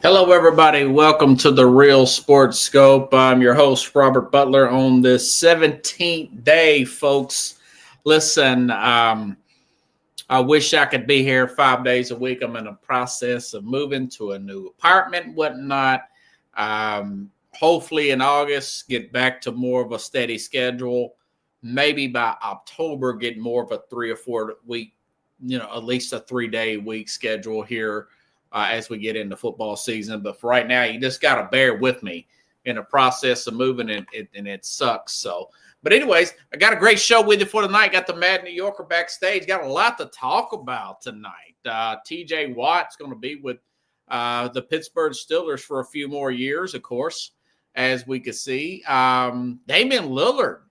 Hello, everybody. Welcome to the Real Sports Scope. I'm your host, Robert Butler, on this 17th day, folks. Listen, I wish I could be here 5 days a week. I'm in the process of moving to a new apartment and whatnot. Hopefully, in August, get back to more of a steady schedule. Maybe by October, get more of a 3 or 4 week, at least a 3 day week schedule here as we get into football season. But for right now, you just got to bear with me in the process of moving, and it sucks. So, but anyways, I got a great show with you for tonight. Got the Mad New Yorker backstage. Got a lot to talk about tonight. T.J. Watt's going to be with the Pittsburgh Steelers for a few more years, of course, as we could see. Damian Lillard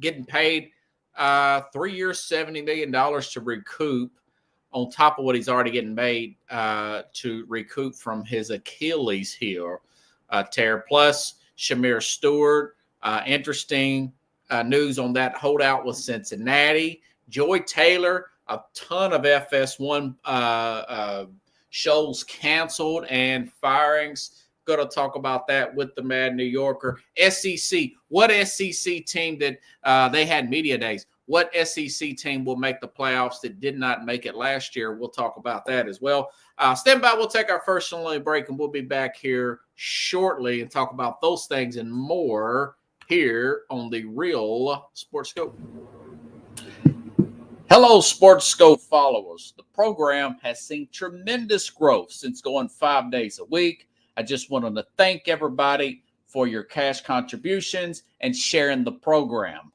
getting paid 3 years, $70 million to recoup on top of what he's already getting made to recoup from his Achilles heel tear. Plus, Shamir Stewart, interesting news on that holdout with Cincinnati. Joy Taylor, a ton of FS1 shows canceled and firings. Going to talk about that with the Mad New Yorker. SEC, what SEC team did they had media days? What SEC team will make the playoffs that did not make it last year? We'll talk about that as well. Stand by. We'll take our first and only break, and we'll be back here shortly and talk about those things and more here on the Real Sports Scope. Hello, Sports Scope followers. The program has seen tremendous growth since going 5 days a week. I just wanted to thank everybody for your cash contributions and sharing the program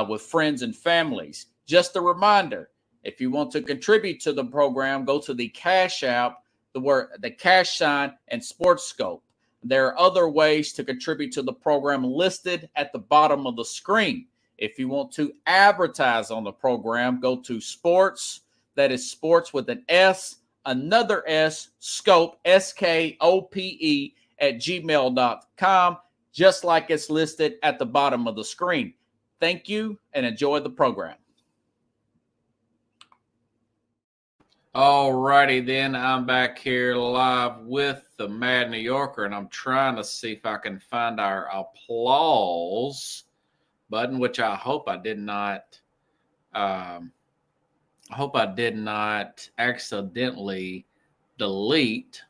with friends and families. Just a reminder, if you want to contribute to the program, go to the Cash App, the cash sign, and Sports Scope. There are other ways to contribute to the program listed at the bottom of the screen. If you want to advertise on the program, go to sports, that is sports with an S, another S, scope, SKOPE, at gmail.com, just like it's listed at the bottom of the screen. Thank you and enjoy the program. All righty, then I'm back here live with the Mad New Yorker, and I'm trying to see if I can find our applause button, which I hope I did not. I hope I did not accidentally delete,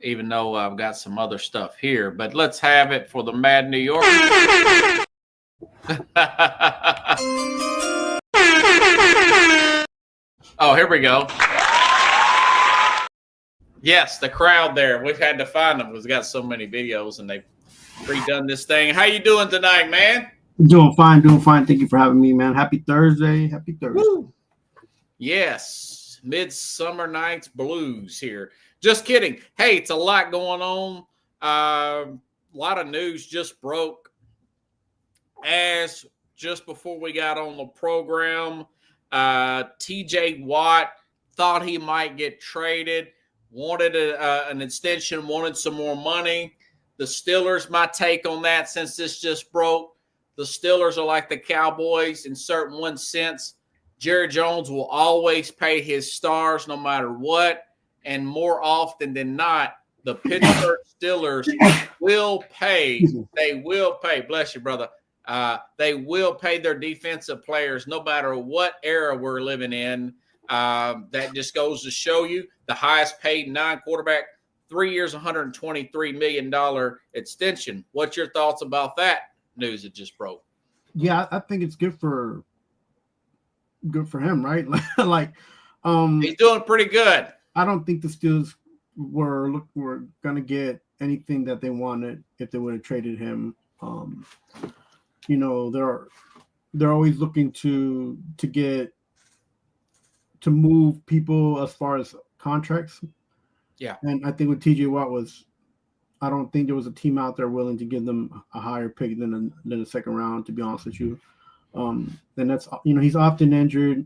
even though I've got some other stuff here. But let's have it for the Mad New Yorker. Oh, here we go. Yes, the crowd there. We've had to find them because we got so many videos and they've redone this thing. How you doing tonight, man? Doing fine. Thank you for having me, man. Happy Thursday. Woo. Yes, Midsummer Night's Blues here. Just kidding. Hey, it's a lot going on. A lot of news just broke as just before we got on the program. T.J. Watt thought he might get traded, wanted an extension, wanted some more money. The Steelers, my take on that, since this just broke, the Steelers are like the Cowboys in certain one sense. Jerry Jones will always pay his stars no matter what, and more often than not, the Pittsburgh Steelers will pay. They will pay. Bless you, brother. They will pay their defensive players no matter what era we're living in. That just goes to show you the highest paid non-quarterback, 3 years, $123 million extension. What's your thoughts about that news that just broke? Yeah, I think it's good for him, right? He's doing pretty good. I don't think the Steelers were going to get anything that they wanted if they would have traded him. They're always looking to move people as far as contracts. Yeah. And I think with TJ Watt I don't think there was a team out there willing to give them a higher pick than the second round, to be honest with you. And that's, he's often injured.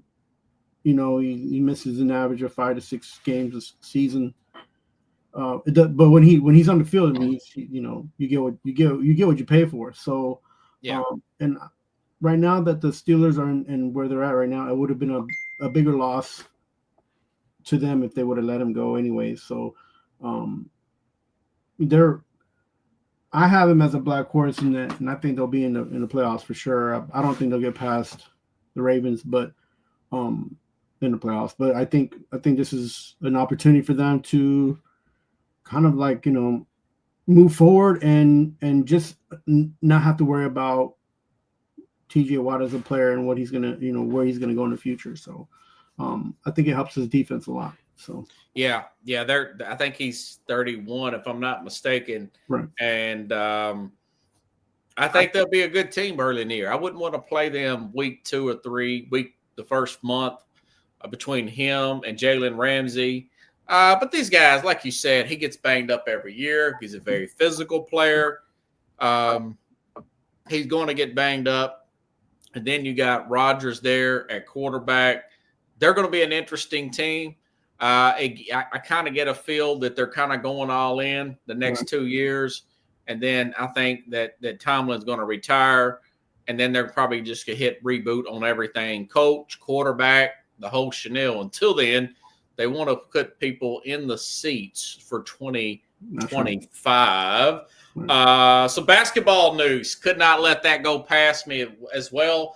He misses an average of 5 to 6 games a season. But when he's on the field, I mean, you get what you pay for. So yeah. And right now that the Steelers are in where they're at right now, it would have been a bigger loss to them if they would have let him go anyway. So I have him as a black horse in that, and I think they'll be in the playoffs for sure. I don't think they'll get past the Ravens, but in the playoffs. But I think this is an opportunity for them to kind of like, move forward and just not have to worry about TJ Watt as a player and what he's gonna, where he's gonna go in the future. So I think it helps his defense a lot. So yeah, I think he's 31 if I'm not mistaken, right. And I think they'll be a good team early in the year. I wouldn't want to play them week 2 or 3, the first month between him and Jalen Ramsey. But these guys, like you said, he gets banged up every year. He's a very physical player. He's going to get banged up. And then you got Rodgers there at quarterback. They're going to be an interesting team. I kind of get a feel that they're kind of going all in the next 2 years. And then I think that Tomlin's going to retire. And then they're probably just going to hit reboot on everything. Coach, quarterback, the whole chenille. Until then, they want to put people in the seats for 2025. So basketball news, could not let that go past me as well.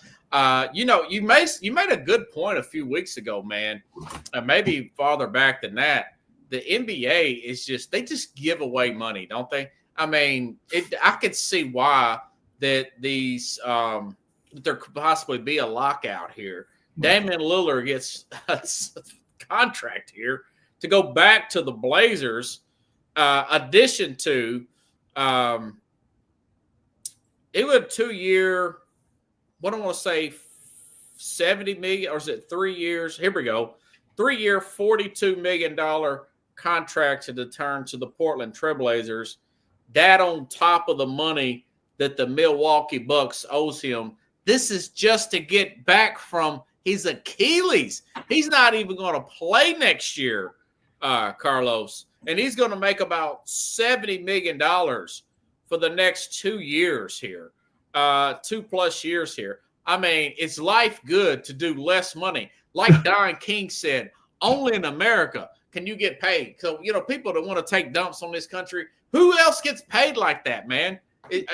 You made a good point a few weeks ago, man. Maybe farther back than that. The NBA is they just give away money, don't they? I mean, I could see why that there could possibly be a lockout here. Damian Lillard gets a contract here to go back to the Blazers. Addition to it was a 2-year. What do I want to say? $70 million, or is it 3 years? Here we go. 3-year, $42 million contract to return to the Portland Trailblazers. That on top of the money that the Milwaukee Bucks owes him. This is just to get back from his Achilles. He's not even going to play next year, Carlos. And he's going to make about $70 million for the next 2 years here, 2+ years here. I mean, it's life good to do less money. Like Don King said, only in America can you get paid. So, people that want to take dumps on this country, who else gets paid like that, man?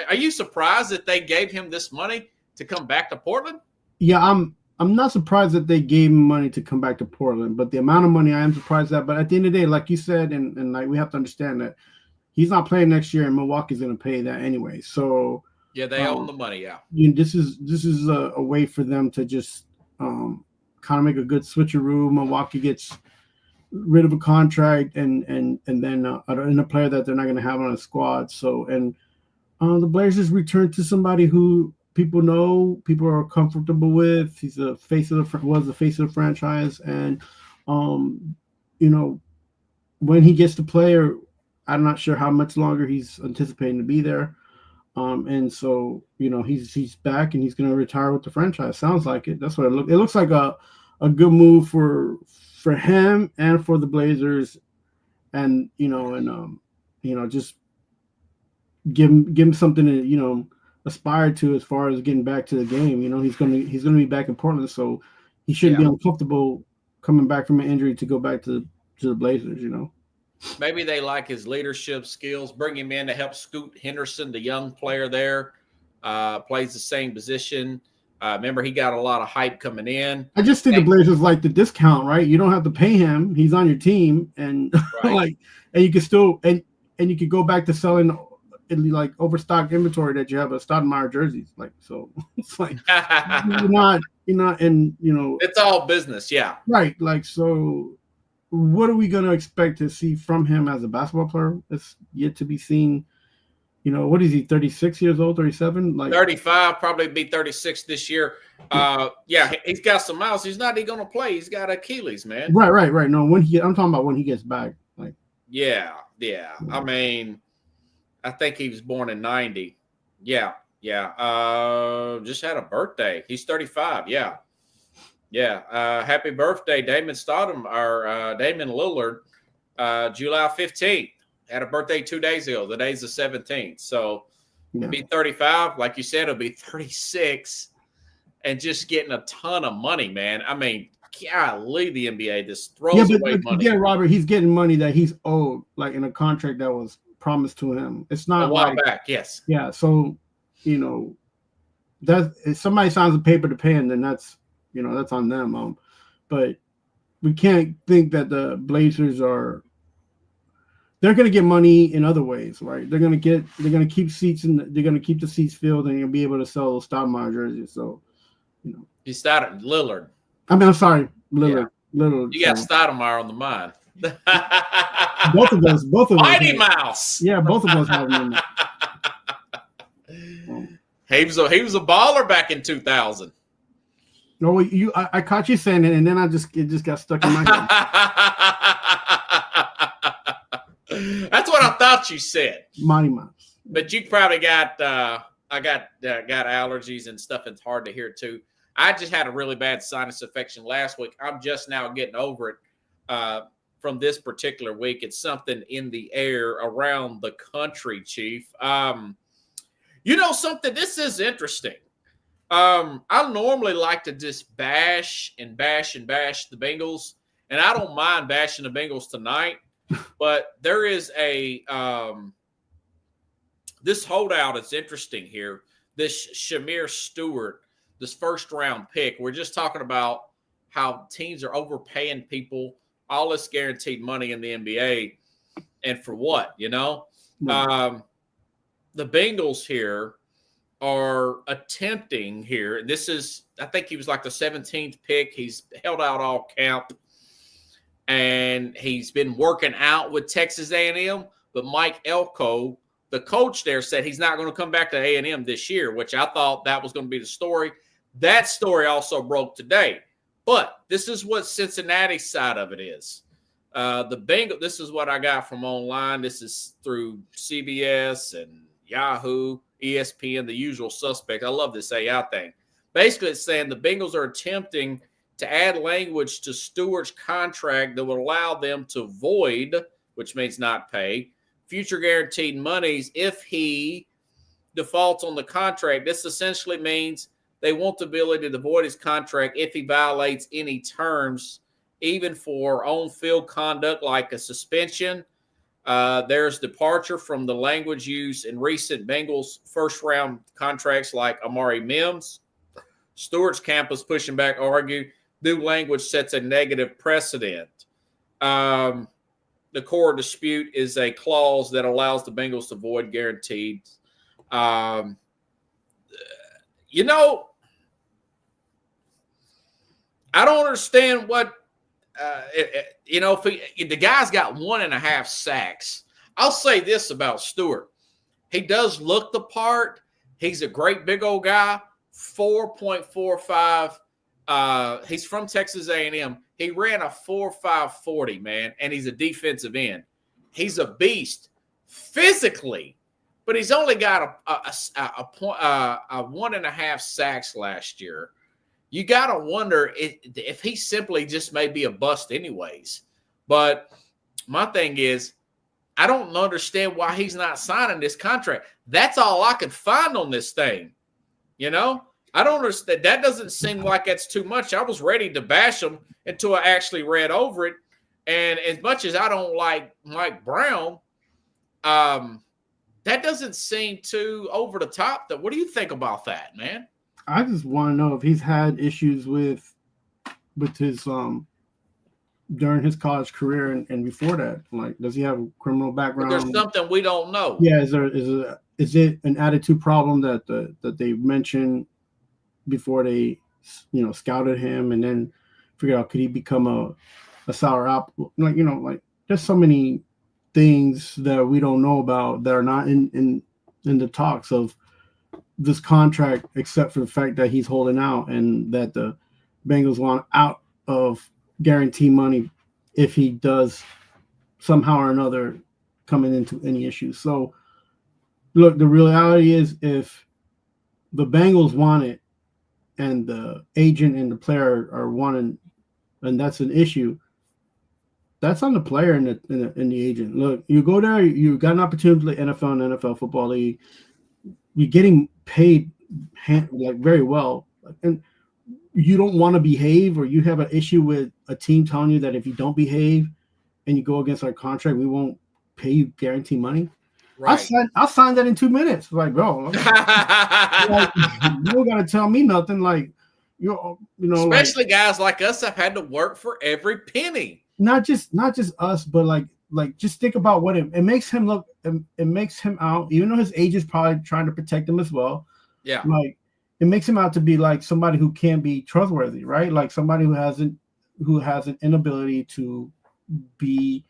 Are you surprised that they gave him this money to come back to Portland? Yeah, I'm not surprised that they gave him money to come back to Portland, but the amount of money I am surprised at. But at the end of the day, like you said, and like we have to understand that he's not playing next year, and Milwaukee's going to pay that anyway. So yeah, they own the money. Yeah, this is a way for them to just kind of make a good switcheroo. Milwaukee gets rid of a contract, and then a player that they're not going to have on a squad. So the Blazers return to somebody who people know, people are comfortable with. He's was the face of the franchise, and when he gets to play, or I'm not sure how much longer he's anticipating to be there. And so he's back, and he's going to retire with the franchise. Sounds like it. That's what it looks. It looks like a good move for him and for the Blazers, and just give him something to aspire to as far as getting back to the game. He's gonna be back in Portland, so he shouldn't be uncomfortable coming back from an injury to go back to the Blazers. Maybe they like his leadership skills. Bring him in to help Scoot Henderson, the young player there, plays the same position. Remember, he got a lot of hype coming in. I just think the Blazers like the discount, right? You don't have to pay him; he's on your team, and and you can still and you can go back to selling like overstocked inventory that you have a Stoudemire jerseys. Like, so it's like you're not, and it's all business, yeah, right. Like, so what are we going to expect to see from him as a basketball player? It's yet to be seen. What is he, 36 years old, 37? Like 35, probably be 36 this year. Yeah, he's got some miles. He's not even going to play. He's got Achilles, man. Right. No, I'm talking about when he gets back. Like, yeah. I mean, I think he was born in 90. Yeah. Just had a birthday. He's 35. Yeah. Happy birthday, Damian Lillard. July 15th. Had a birthday 2 days ago. The day's the 17th. So it'll be 35. Like you said, it'll be 36. And just getting a ton of money, man. I mean, golly, the NBA just throws away money. Yeah, Robert, he's getting money that he's owed, like in a contract that was promised to him. It's A not while like back, yes. yeah. So that if somebody signs a paper to pay him, then that's that's on them. But we can't think that the Blazers they're going to get money in other ways, right? They're going to keep seats they're going to keep the seats filled, and you'll be able to sell those Stoudemire jerseys. So, You started Lillard. I mean, I'm sorry, Lillard. Yeah. Lillard. You got Stoudemire on the mind. both of us. Mighty Mouse. Yeah, both of us have him. He was a baller back in 2000. No, I caught you saying it, and then it just got stuck in my head. That's what I thought you said. Mighty Mouse. But you probably got I got allergies and stuff. It's hard to hear too. I just had a really bad sinus infection last week. I'm just now getting over it from this particular week. It's something in the air around the country, Chief. Something, this is interesting. I normally like to just bash the Bengals, and I don't mind bashing the Bengals tonight, but there is this holdout is interesting here. This Shamir Stewart, this first-round pick. We're just talking about how teams are overpaying people, all this guaranteed money in the NBA, and for what, The Bengals here are attempting here. This is, I think he was like the 17th pick. He's held out all camp, and he's been working out with Texas A&M. But Mike Elko, the coach there, said he's not going to come back to A&M this year, which I thought that was going to be the story. That story also broke today. But this is what Cincinnati's side of it is. The Bengals, this is what I got from online. This is through CBS and Yahoo, ESPN, the usual suspect. I love this AI thing. Basically, it's saying the Bengals are attempting to add language to Stewart's contract that would allow them to void, which means not pay, future guaranteed monies if he defaults on the contract. This essentially means they want the ability to void his contract if he violates any terms, even for on-field conduct like a suspension. There's departure from the language used in recent Bengals first-round contracts like Amari Mims. Stewart's camp is pushing back, argue new language sets a negative precedent. The core dispute is a clause that allows the Bengals to void guaranteed. I don't understand what if the guy's got 1.5 sacks. I'll say this about Stewart. He does look the part. He's a great big old guy, 4.45. He's from Texas A&M. He ran a 4.5 40, man, and he's a defensive end. He's a beast physically, but he's only got a 1.5 sacks last year. You got to wonder if he simply just may be a bust anyways. But my thing is, I don't understand why he's not signing this contract. That's all I could find on this thing. I don't understand. That doesn't seem like that's too much. I was ready to bash him until I actually read over it. And as much as I don't like Mike Brown, that doesn't seem too over the top. What do you think about that, man? I just want to know if he's had issues with his during his college career and before that. Like, does he have a criminal background? But there's something we don't know. Yeah, is it an attitude problem that they mentioned before they scouted him and then figured out could he become a sour apple? Like there's so many things that we don't know about that are not in the talks of this contract, except for the fact that he's holding out and that the Bengals want out of guarantee money if he does somehow or another coming into any issues. So look, the reality is if the Bengals want it and the agent and the player are wanting, and that's an issue, that's on the player and the agent. Look, you go there, you got an opportunity to play NFL and NFL Football League. You're getting paid very well, and you don't want to behave, or you have an issue with a team telling you that if you don't behave and you go against our contract, we won't pay you guaranteed money. Right. I'll sign that in 2 minutes. Like, bro, like, you don't gotta tell me nothing. Like, like Especially guys like us have had to work for every penny. not just us, but like just think about what it makes him look. It makes him out, even though his age is probably trying to protect him as well. Yeah. Like, it makes him out to be like somebody who can't be trustworthy, right? Like somebody who has an inability to be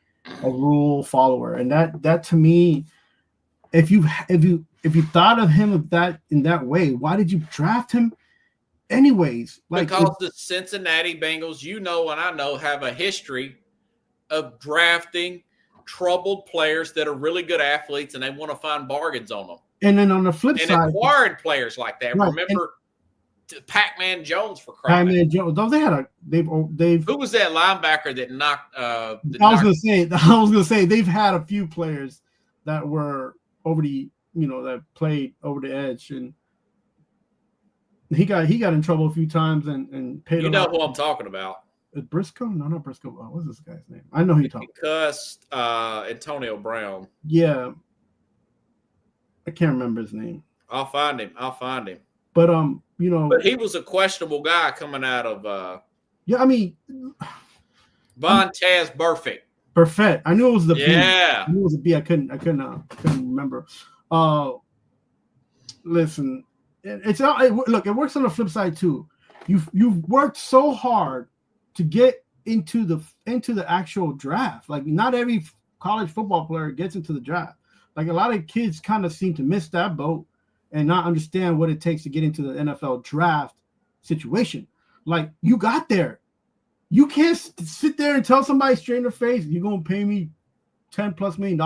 a rule follower, and that to me, if you thought of him in that way, why did you draft him anyways? Like, because the Cincinnati Bengals, and I know, have a history of drafting troubled players that are really good athletes, and they want to find bargains on them. And then on the flip side, acquiring players like that. Right. Remember Pac-Man Jones, for crying. Pac-Man Jones. Though they've. Who was that linebacker that knocked? I was gonna say they've had a few players that were over the that played over the edge, and he got in trouble a few times and paid. You know who I'm talking about? Briscoe? No, not Briscoe. What's this guy's name? I know who you're talking. Cussed Antonio Brown. Yeah. I can't remember his name. I'll find him. But but he was a questionable guy coming out of yeah, I mean Vontaze Burfict. I knew it was the B. Yeah. I knew it was a B. I couldn't remember. Listen, look, it works on the flip side too. You've worked so hard to get into the actual draft. Like, not every college football player gets into the draft. Like, a lot of kids kind of seem to miss that boat and not understand what it takes to get into the NFL draft situation. Like, you got there. You can't sit there and tell somebody straight in the face, you're going to pay me $10+ million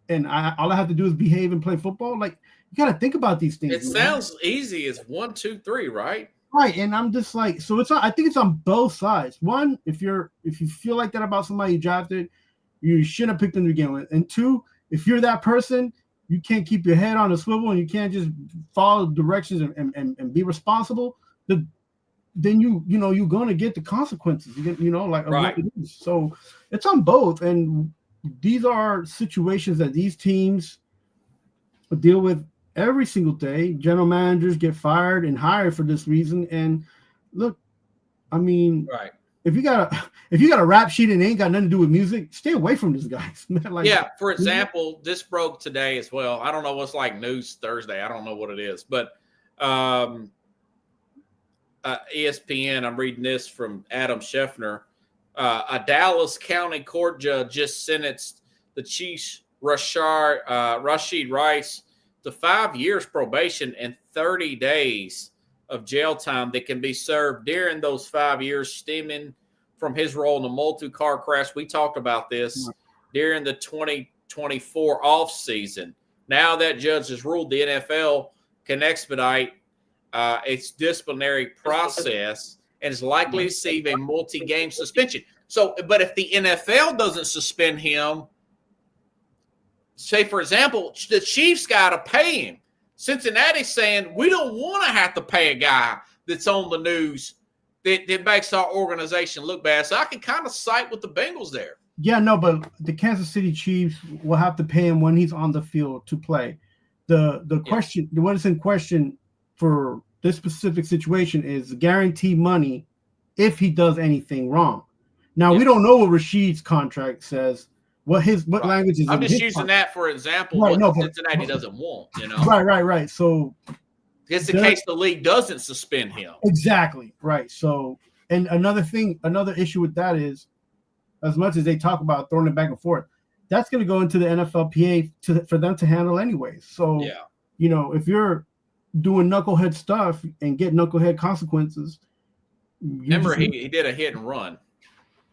and all I have to do is behave and play football. Like, you got to think about these things. It sounds easy as 1, 2, 3, right? Right. And I'm just like, so I think it's on both sides. One, if you feel like that about somebody you drafted, you shouldn't have picked them to begin with. And two, if you're that person, you can't keep your head on a swivel and you can't just follow directions and be responsible, then you're going to get the consequences. Right. So it's on both. And these are situations that these teams deal with every single day. General managers get fired and hired for this reason. And look, I mean, right. If you got a rap sheet and it ain't got nothing to do with music, stay away from these guys. Like, yeah. For example, this broke today as well. I don't know what's like News Thursday. I don't know what it is, but ESPN. I'm reading this from Adam Schefter. A Dallas County court judge just sentenced the Chiefs Rashid Rice to 5 years probation and 30 days of jail time that can be served during those 5 years stemming from his role in the multi-car crash. We talked about this during the 2024 offseason. Now that judge has ruled the NFL can expedite its disciplinary process and is likely to receive a multi-game suspension. So, but if the NFL doesn't suspend him, say, for example, the Chiefs got to pay him. Cincinnati's saying, we don't want to have to pay a guy that's on the news that makes our organization look bad. So I can kind of side with the Bengals there. Yeah, no, but the Kansas City Chiefs will have to pay him when he's on the field to play. The question, what is in question for this specific situation is guaranteed money if he does anything wrong. Now, we don't know what Rashid's contract says. What language is? I'm just using that for example. Right, what Cincinnati doesn't want, Right. So it's in case the league doesn't suspend him. Exactly. Right. So, and another issue with that is, as much as they talk about throwing it back and forth, that's going to go into the NFLPA for them to handle anyways. So, if you're doing knucklehead stuff and get knucklehead consequences, remember he did a hit and run.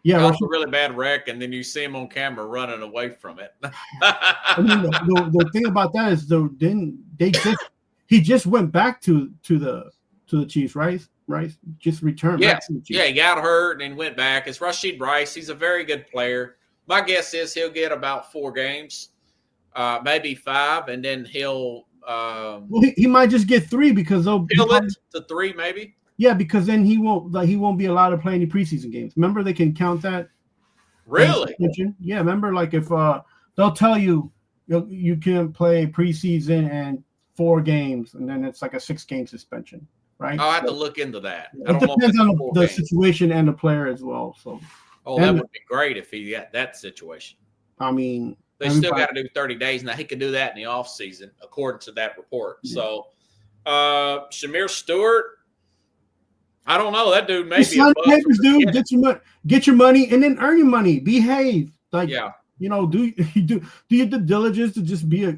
Yeah, a really bad wreck, and then you see him on camera running away from it. I mean, the thing about that is, he just went back to the Chiefs, right? Just returned. Yeah, back to the Chiefs. Yeah, he got hurt and went back. It's Rashid Rice. He's a very good player. My guess is he'll get about 4 games, maybe 5, and then he'll. He might just get 3 because they'll it to 3, maybe. Yeah, because then he won't be allowed to play any preseason games. Remember, they can count that. Really? Yeah, remember, like if they'll tell you you can play preseason and 4 games, and then it's like a 6-game suspension, right? I'll have to look into that. I It don't know if depends it's on full the game. situation and the player as well. So, That would be great if he got that situation. I mean, they still got to do 30 days. Now, he could do that in the offseason, according to that report. Yeah. So, Shamir Stewart, I don't know. That dude may be a bust. Papers, dude. Get your money and then earn your money. Behave. Like, you know, do your due diligence to just be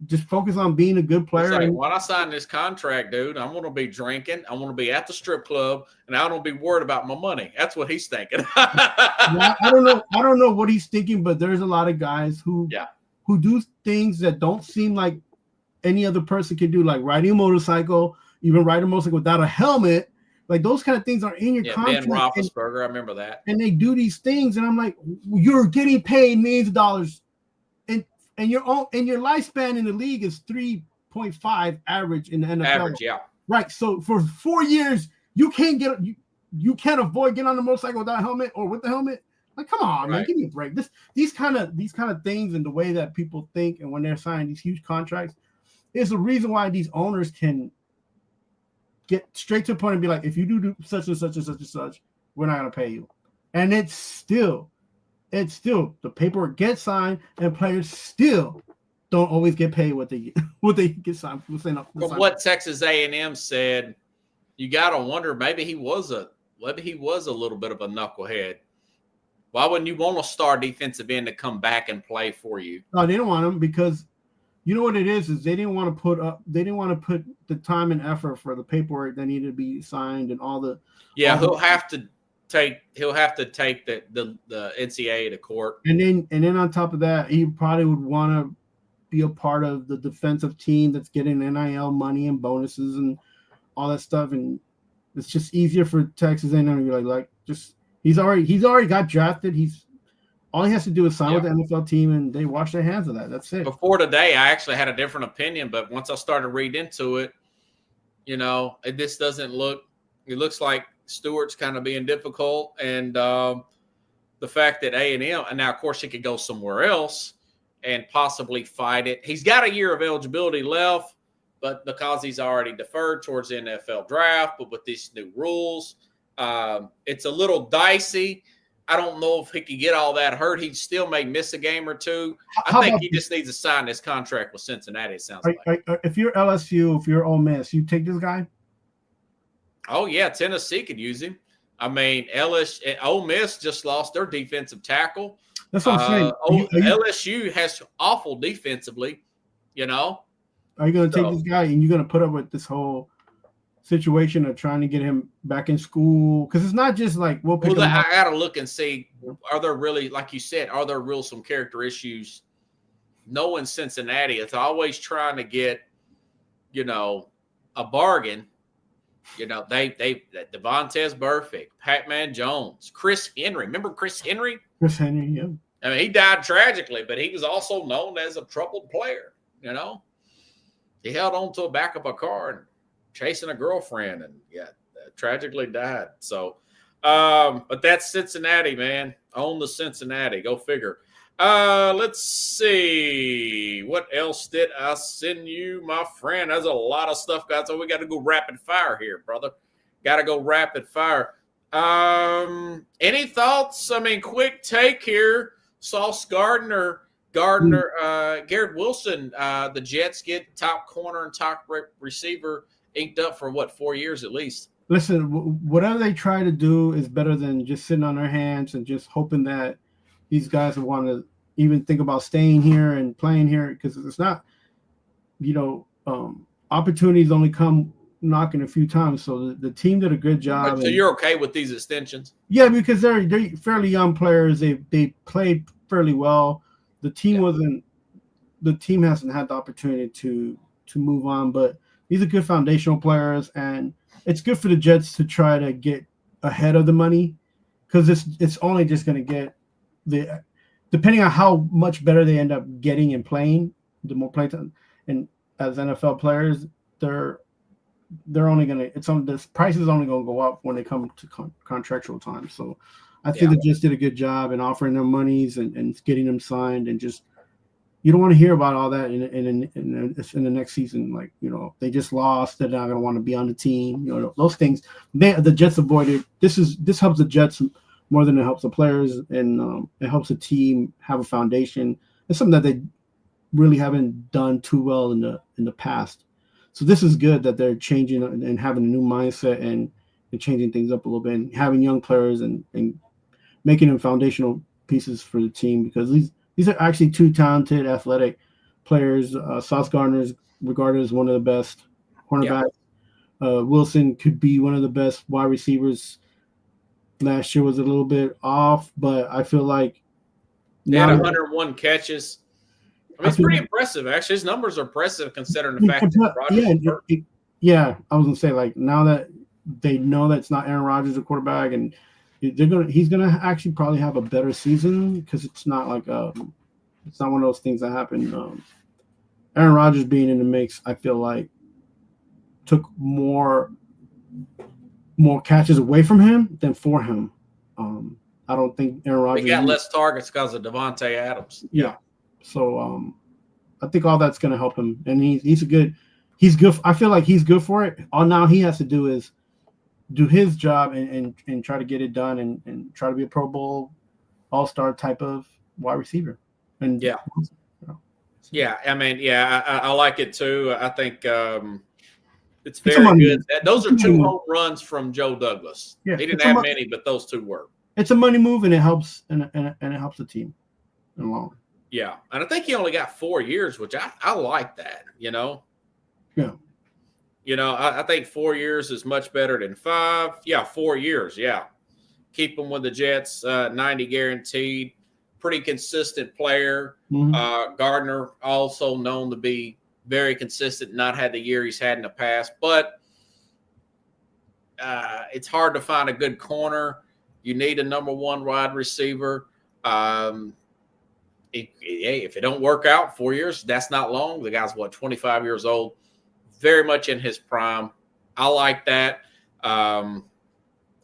just focus on being a good player. Like, when I sign this contract, dude, I'm going to be drinking. I'm going to be at the strip club, and I don't be worried about my money. That's what he's thinking. I don't know what he's thinking, but there's a lot of guys who do things that don't seem like any other person can do, like riding a motorcycle, even riding a motorcycle without a helmet. Like, those kind of things are in your contract. Ben Roethlisberger, I remember that. And they do these things, and I'm like, you're getting paid millions of dollars, and your lifespan in the league is 3.5 average in the NFL. Average, yeah. Right. So for 4 years, you can't can't avoid getting on the motorcycle without a helmet or with the helmet. Like, come on, man, give me a break. These kind of things and the way that people think and when they're signing these huge contracts is the reason why these owners can get straight to the point and be like, if you do such and such and such and such, we're not going to pay you. And it's still the paperwork gets signed and players still don't always get paid what they get signed. From what Texas A&M said, you got to wonder, maybe he was a little bit of a knucklehead. Why wouldn't you want a star defensive end to come back and play for you? No, they don't want him because you know what it is they didn't want to put the time and effort for the paperwork that needed to be signed and all the. Yeah, he'll have to take the NCAA to court. And then on top of that, he probably would want to be a part of the defensive team that's getting NIL money and bonuses and all that stuff. And it's just easier for Texas A&M to be like just he's already got drafted. All he has to do is sign with the NFL team, and they wash their hands of that. That's it. Before today, I actually had a different opinion, but once I started reading into it, you know, this doesn't look – it looks like Stewart's kind of being difficult, and the fact that A&M – and now, of course, he could go somewhere else and possibly fight it. He's got a year of eligibility left, but because he's already deferred towards the NFL draft, but with these new rules, it's a little dicey. I don't know if he could get all that hurt. He still may miss a game or two. I think he just needs to sign this contract with Cincinnati, it sounds like. If you're LSU, if you're Ole Miss, you take this guy? Oh, yeah. Tennessee could use him. I mean, Ole Miss just lost their defensive tackle. That's what I'm saying. LSU has awful defensively, you know. Are you going to take this guy and you're going to put up with this whole situation of trying to get him back in school? Because it's not just like I got to look and see, are there really, like you said, are there real some character issues? Knowing Cincinnati, it's always trying to get, you know, a bargain. You know, they Devontae Burfict, Pat-Man Jones, Chris Henry. Remember Chris Henry? Chris Henry, yeah. I mean, he died tragically, but he was also known as a troubled player, you know. He held on to the back of a car and chasing a girlfriend and tragically died. So, but that's Cincinnati, man. Own the Cincinnati. Go figure. Let's see. What else did I send you, my friend? There's a lot of stuff, guys. So we got to go rapid fire here, brother. Got to go rapid fire. Any thoughts? I mean, quick take here. Sauce Gardner, Garrett Wilson, the Jets get top corner and top receiver inked up for 4 years at least. Listen, whatever they try to do is better than just sitting on their hands and just hoping that these guys will want to even think about staying here and playing here, because it's not, you know, opportunities only come knocking a few times. So the team did a good job. So you're okay with these extensions? Yeah, because they're fairly young players. They played fairly well. The team hasn't had the opportunity to move on, but these are good foundational players, and it's good for the Jets to try to get ahead of the money, because it's only just going to get depending on how much better they end up getting and playing, the more play time, and as NFL players, they're only going to this price is only going to go up when they come to contractual time. So I think the Jets did a good job in offering them monies and getting them signed and just you don't want to hear about all that in the next season. Like, they just lost. They're not going to want to be on the team. Those things. The Jets avoided. This helps the Jets more than it helps the players, and it helps the team have a foundation. It's something that they really haven't done too well in the past. So this is good that they're changing and having a new mindset and changing things up a little bit, and having young players and making them foundational pieces for the team, because these are actually two talented, athletic players. Sauce Gardner is regarded as one of the best cornerbacks. Yeah. Wilson could be one of the best wide receivers. Last year was a little bit off, but I feel like he had 101 catches. I mean, it's pretty impressive, actually. His numbers are impressive considering the fact that Rodgers yeah, I was gonna say, like, now that they know that it's not Aaron Rodgers, the quarterback, and he's gonna actually probably have a better season, because it's not like it's not one of those things that happen. Aaron Rodgers being in the mix, I feel like, took more catches away from him than for him. I don't think Aaron Rodgers. He got less targets because of Devontae Adams. Yeah. So I think all that's gonna help him, and he's good. I feel like he's good for it. All now he has to do is do his job and try to get it done, and try to be a Pro Bowl all-star type of wide receiver. And yeah. I mean, I like it too. I think it's very good. Those are 2 home runs from Joe Douglas. Yeah, he didn't have many, but those 2 were. It's a money move, and it helps, and it helps the team in the long run. Yeah, and I think he only got 4 years, which I like that. Yeah. I think 4 years is much better than 5. Yeah, 4 years. Yeah, keep him with the Jets, 90 guaranteed. Pretty consistent player. Mm-hmm. Gardner also known to be very consistent, not had the year he's had in the past, but it's hard to find a good corner. You need a number 1 wide receiver. If it don't work out, 4 years, that's not long. The guy's 25 years old, very much in his prime. I like that. And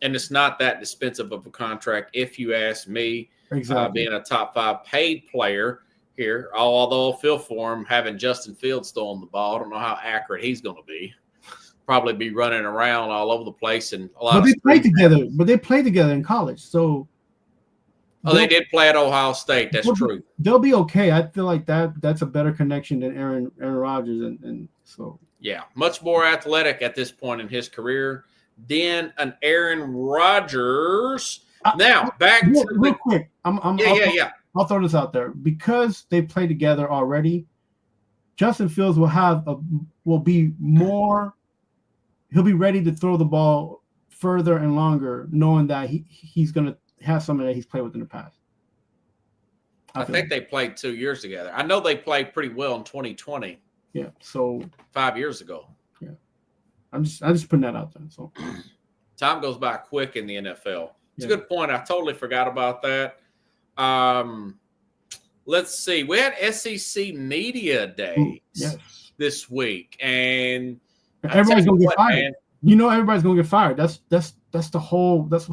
it's not that expensive of a contract, if you ask me. Exactly. Being a top 5 paid player here, although I feel for him having Justin Fields throwing the ball. I don't know how accurate he's going to be. Probably be running around all over the place, and a lot. But they played together. But they played together in college, so. They did play at Ohio State. That's true. They'll be okay. I feel like that's a better connection than Aaron Rodgers, and so. Yeah, much more athletic at this point in his career than an Aaron Rodgers. Now back to real quick. I'll throw this out there, because they play together already. Justin Fields will be more. He'll be ready to throw the ball further and longer, knowing that he's going to have somebody that he's played with in the past. I think they played 2 years together. I know they played pretty well in 2020. Yeah, so 5 years ago. Yeah, I'm just putting that out there. So time goes by quick in the NFL. It's a good point. I totally forgot about that. Let's see. We had SEC Media Day this week, and everybody's gonna get fired. Man, everybody's gonna get fired. That's the whole. That's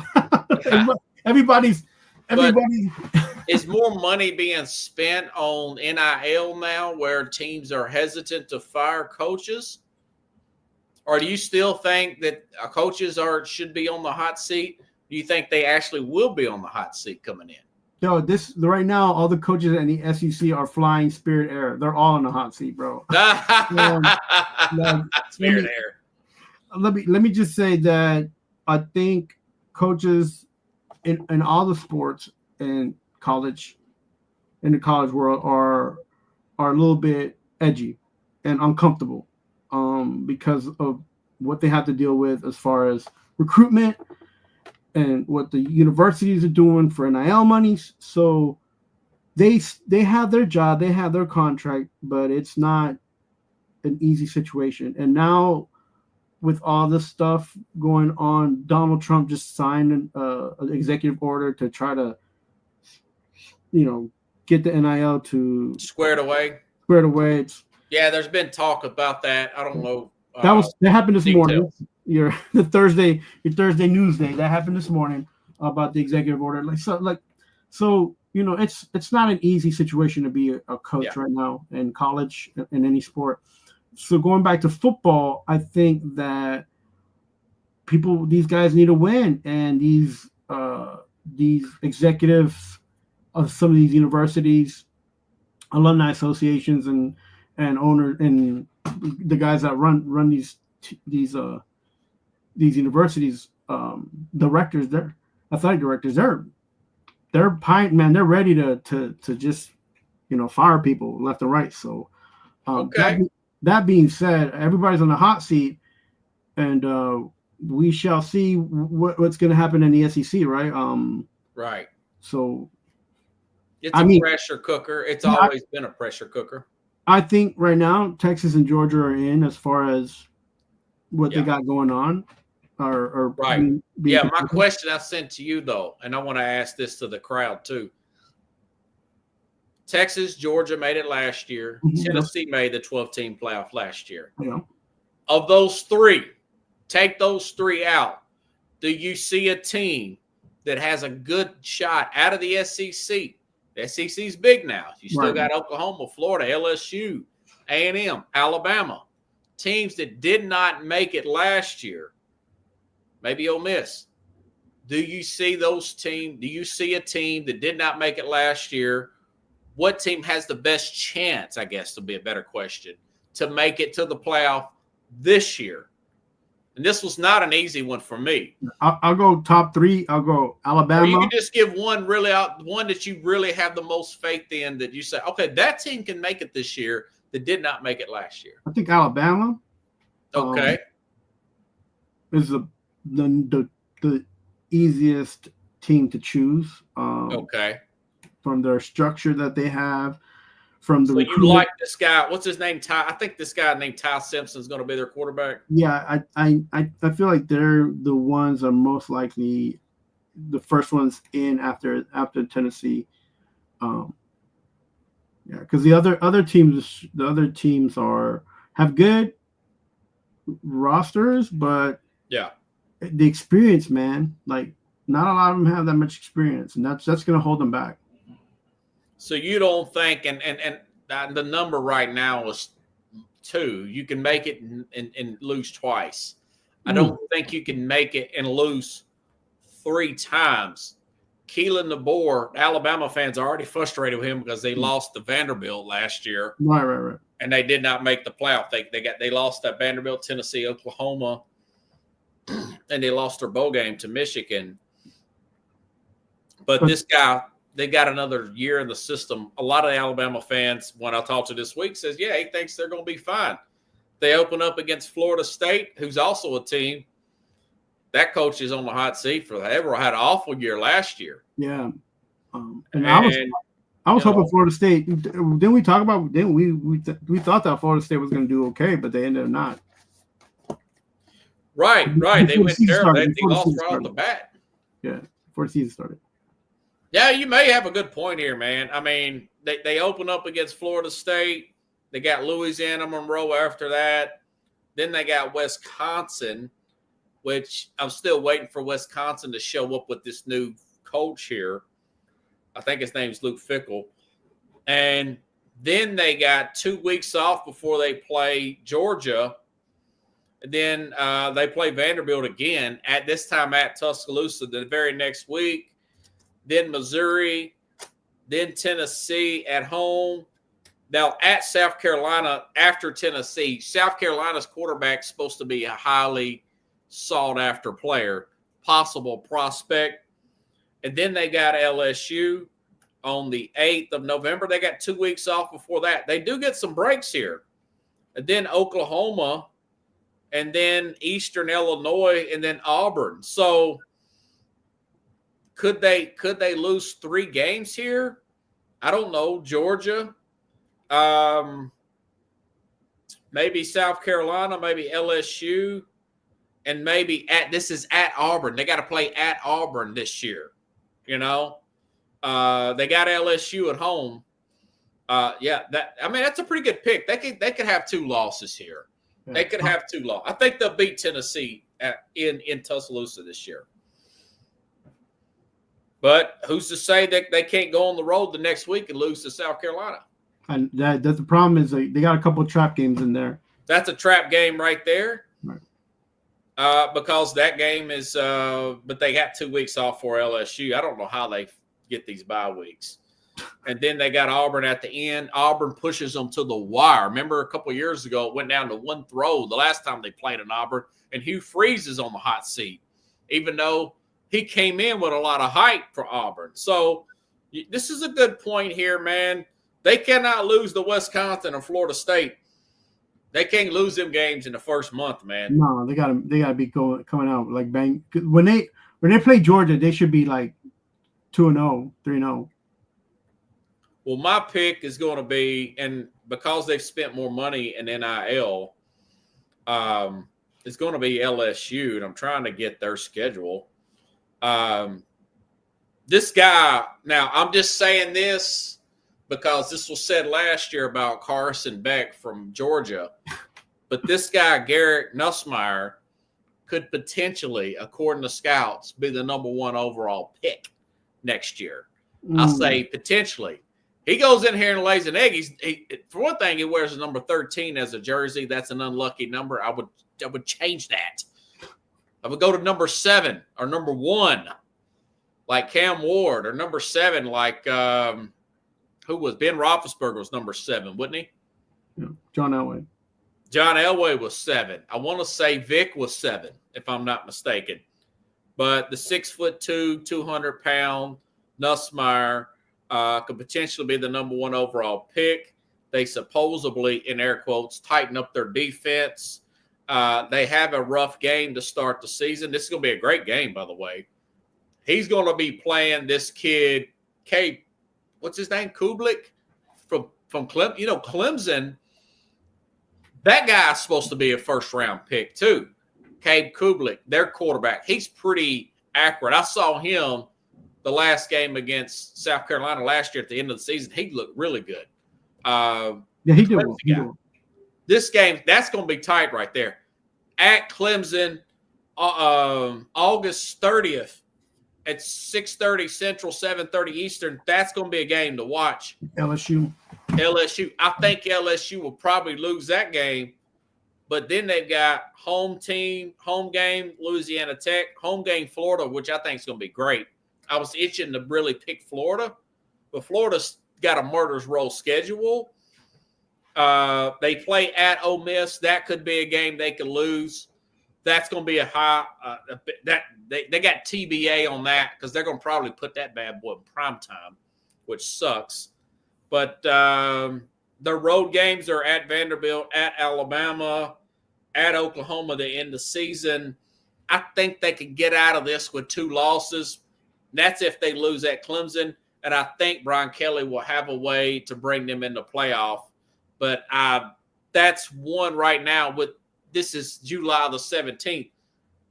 everybody's. Is more money being spent on NIL now, where teams are hesitant to fire coaches? Or do you still think that coaches should be on the hot seat? Do you think they actually will be on the hot seat coming in? Yo, right now, all the coaches in the SEC are flying Spirit Air. They're all on the hot seat, bro. Spirit Air. Let me just say that I think coaches in all the sports in the college world are a little bit edgy and uncomfortable because of what they have to deal with as far as recruitment and what the universities are doing for NIL monies. So they have their job, they have their contract, but it's not an easy situation. And now with all this stuff going on, Donald Trump just signed an executive order to try to, get the NIL to squared away. There's been talk about that. I don't know. That happened this morning. Your Thursday news day. That happened this morning about the executive order. So it's not an easy situation to be a coach right now in college in any sport. So going back to football, I think that these guys need to win, and these executives of some of these universities, alumni associations, and owners, and the guys that run these universities, directors, they're athletic directors, they're ready to just fire people left and right. So that being said, everybody's on the hot seat, and we shall see what's going to happen in the SEC, right? Right. So it's a pressure cooker. It's always been a pressure cooker. I think right now Texas and Georgia are in as far as what they got going on. Or right. My question I sent to you though, and I want to ask this to the crowd too. Texas, Georgia made it last year. Mm-hmm. Tennessee made the 12-team playoff last year. Yeah. Of those three, take those three out. Do you see a team that has a good shot out of the SEC? The SEC's big now. You still got Oklahoma, Florida, LSU, A&M, Alabama. Teams that did not make it last year. Maybe Ole Miss. Do you see those teams? Do you see a team that did not make it last year? What team has the best chance, I guess, to be a better question, to make it to the playoff this year? And this was not an easy one for me. I'll go top three. I'll go Alabama. Or you can just give one that you really have the most faith in, that you say, okay, that team can make it this year that did not make it last year. I think Alabama. Okay. Is the easiest team to choose. Okay. From their structure that they have, from the you like this guy? What's his name? Ty. I think this guy named Ty Simpson is going to be their quarterback. Yeah, I feel like they're the ones that are most likely the first ones in after Tennessee. Because the other teams have good rosters, but the experience, man, like not a lot of them have that much experience, and that's going to hold them back. So you don't think, and the number right now is 2. You can make it and lose twice. I don't think you can make it and lose 3 times. Keelan DeBoer, Alabama fans are already frustrated with him because they lost to Vanderbilt last year. Right. And they did not make the playoff. They lost at Vanderbilt, Tennessee, Oklahoma, and they lost their bowl game to Michigan. But this guy, they got another year in the system. A lot of the Alabama fans, when I talked to this week, says, he thinks they're going to be fine. They open up against Florida State, who's also a team. That coach is on the hot seat for had an awful year last year. Yeah. I was hoping Florida State. Didn't we talk about? Didn't we thought that Florida State was going to do okay, but they ended up not. Right. They went terrible. They lost right off the bat. Yeah, before the season started. Yeah, you may have a good point here, man. I mean, they open up against Florida State. They got Louisiana Monroe after that. Then they got Wisconsin, which I'm still waiting for Wisconsin to show up with this new coach here. I think his name's Luke Fickell. And then they got 2 weeks off before they play Georgia. And then they play Vanderbilt again, at this time at Tuscaloosa the very next week. Then Missouri, then Tennessee at home. Now at South Carolina after Tennessee. South Carolina's quarterback is supposed to be a highly sought-after player, possible prospect. And then they got LSU on the 8th of November. They got 2 weeks off before that. They do get some breaks here. And then Oklahoma, and then Eastern Illinois, and then Auburn. So could they lose 3 games here? I don't know. Georgia, maybe South Carolina, maybe LSU, and maybe this is at Auburn. They got to play at Auburn this year. They got LSU at home. That's a pretty good pick. They could have 2 losses here. Yeah. They could have 2 losses. I think they'll beat Tennessee in Tuscaloosa this year. But who's to say that they can't go on the road the next week and lose to South Carolina? And that's the problem is they got a couple of trap games in there. That's a trap game right there. Right. Because that game is but they got 2 weeks off for LSU. I don't know how they get these bye weeks. And then they got Auburn at the end. Auburn pushes them to the wire. Remember a couple of years ago, it went down to one throw the last time they played in Auburn, and Hugh Freeze is on the hot seat, even though he came in with a lot of hype for Auburn. So this is a good point here, man. They cannot lose to Wisconsin or Florida State. They can't lose them games in the first month, man. No, they gotta be coming out like bang. When they play Georgia, they should be like 2-0, 3-0. Well, my pick is going to be, and because they've spent more money in NIL, it's going to be LSU, and I'm trying to get their schedule. This guy, now I'm just saying this because this was said last year about Carson Beck from Georgia, but this guy, Garrett Nussmeier, could potentially, according to scouts, be the number 1 overall pick next year. I say potentially. He goes in here and lays an egg. For one thing, he wears the number 13 as a jersey. That's an unlucky number. I would change that. I would go to number 7 or number 1, like Cam Ward, or number 7, like who was Ben Roethlisberger was number 7, wouldn't he? Yeah, John Elway. John Elway was 7. I want to say Vic was 7, if I'm not mistaken. But the 6'2", 200-pound Nussmeier could potentially be the number 1 overall pick. They supposedly, in air quotes, tighten up their defense. They have a rough game to start the season. This is going to be a great game, by the way. He's going to be playing this kid, what's his name? Kublik from Clemson. You know, Clemson, that guy's supposed to be a first-round pick too. Cade Kublik, their quarterback. He's pretty accurate. I saw him the last game against South Carolina last year at the end of the season. He looked really good. Yeah, he did. This game, that's going to be tight right there. At Clemson, August 30th at 6:30 Central, 7:30 Eastern. That's going to be a game to watch. LSU. I think LSU will probably lose that game, but then they've got home game, Louisiana Tech, home game, Florida, which I think is going to be great. I was itching to really pick Florida, but Florida's got a murderer's row schedule. They play at Ole Miss. That could be a game they could lose. That's going to be a high. They got TBA on that because they're going to probably put that bad boy in prime time, which sucks. But their road games are at Vanderbilt, at Alabama, at Oklahoma. They end the season. I think they can get out of this with 2 losses. That's if they lose at Clemson. And I think Brian Kelly will have a way to bring them into playoff. But that's one right now. This is July the 17th.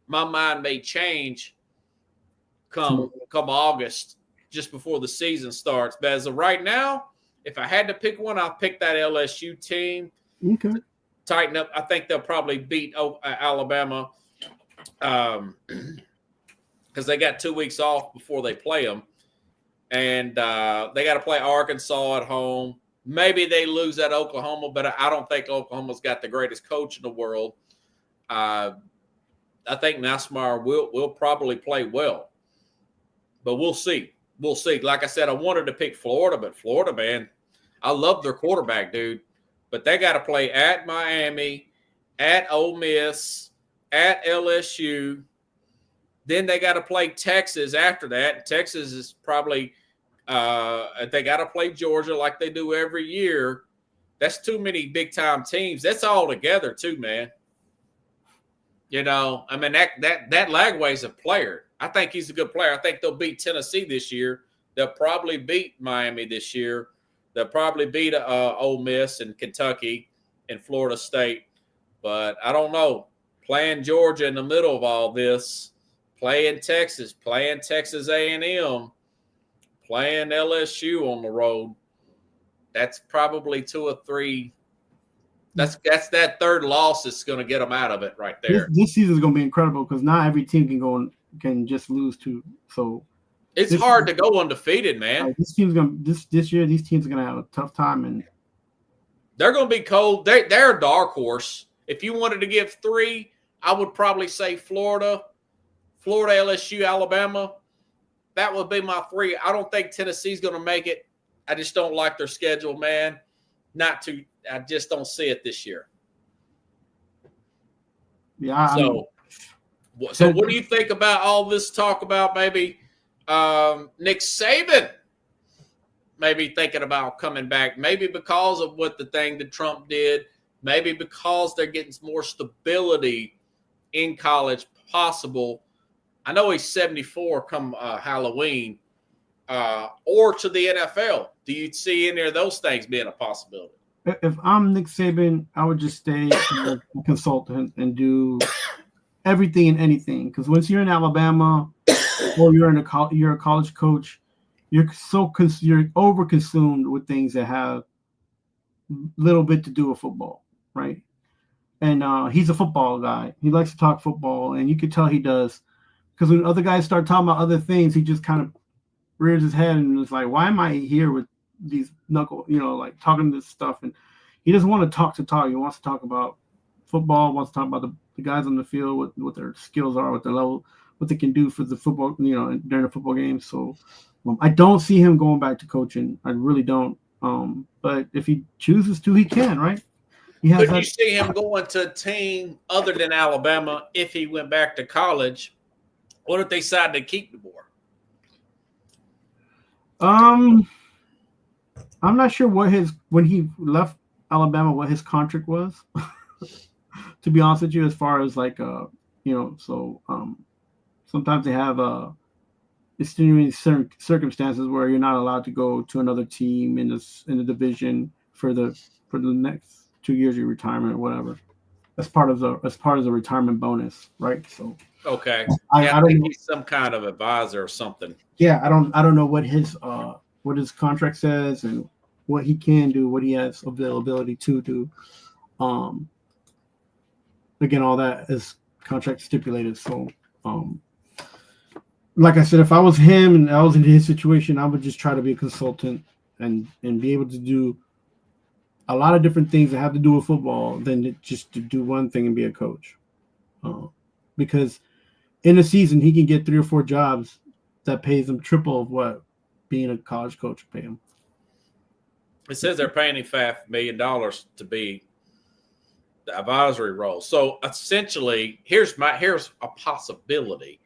My mind may change come August, just before the season starts. But as of right now, if I had to pick one, I'll pick that LSU team. Okay. Tighten up. I think they'll probably beat Alabama because they got 2 weeks off before they play them. And they got to play Arkansas at home. Maybe they lose at Oklahoma, but I don't think Oklahoma's got the greatest coach in the world. I think Nussmeier will probably play well. But we'll see. We'll see. Like I said, I wanted to pick Florida, but Florida, man, I love their quarterback, dude. But they got to play at Miami, at Ole Miss, at LSU. Then they got to play Texas after that. Texas is probably they got to play Georgia like they do every year. That's too many big-time teams. That's all together too, man. You know, I mean, that Lagway's a player. I think he's a good player. I think they'll beat Tennessee this year. They'll probably beat Miami this year. They'll probably beat Ole Miss and Kentucky and Florida State. But I don't know. Playing Georgia in the middle of all this, playing Texas A&M, playing LSU on the road, that's probably 2 or 3. That's that third loss that's going to get them out of it right there. This season is going to be incredible because not every team can just lose to. So It's hard to go undefeated, man. This year, these teams are gonna have a tough time, and they're gonna be cold. They're a dark horse. If you wanted to give 3, I would probably say Florida, LSU, Alabama. That would be my 3. I don't think Tennessee's gonna make it. I just don't like their schedule, man. I just don't see it this year. Yeah. So what do you think about all this talk about maybe Nick Saban maybe thinking about coming back, maybe because of what the thing that Trump did, maybe because they're getting more stability in college possible. I know he's 74 come Halloween, or to the NFL. Do you see any of those things being a possibility? If I'm Nick Saban, I would just stay a consultant and do everything and anything. Because once you're in Alabama or you're a college coach, you're over consumed with things that have little bit to do with football, right? And he's a football guy. He likes to talk football, and you could tell he does. Because when other guys start talking about other things, he just kind of rears his head and is like, "Why am I here with these like talking this stuff?" And he doesn't want to talk. He wants to talk about football. Wants to talk about the guys on the field, what their skills are, what their level, what they can do for the football, during the football game. So I don't see him going back to coaching. I really don't. But if he chooses to, he can, right? Could you see him going to a team other than Alabama if he went back to college? What if they decided to keep the boy? I'm not sure when he left Alabama, what his contract was. To be honest with you, as far as sometimes they have extenuating circumstances where you're not allowed to go to another team in the division for the next 2 years of your retirement or whatever. As part of the retirement bonus, right? So okay, I think he's some kind of advisor or something. Yeah, I don't know what his contract says and what he can do, what he has availability to do. Again, all that is contract stipulated. So, like I said, if I was him and I was in his situation, I would just try to be a consultant and be able to do a lot of different things that have to do with football than just to do one thing and be a coach. Because in a season, he can get 3 or 4 jobs that pays him triple of what being a college coach would pay him. It says they're paying him $5 million to be the advisory role. So essentially, here's a possibility.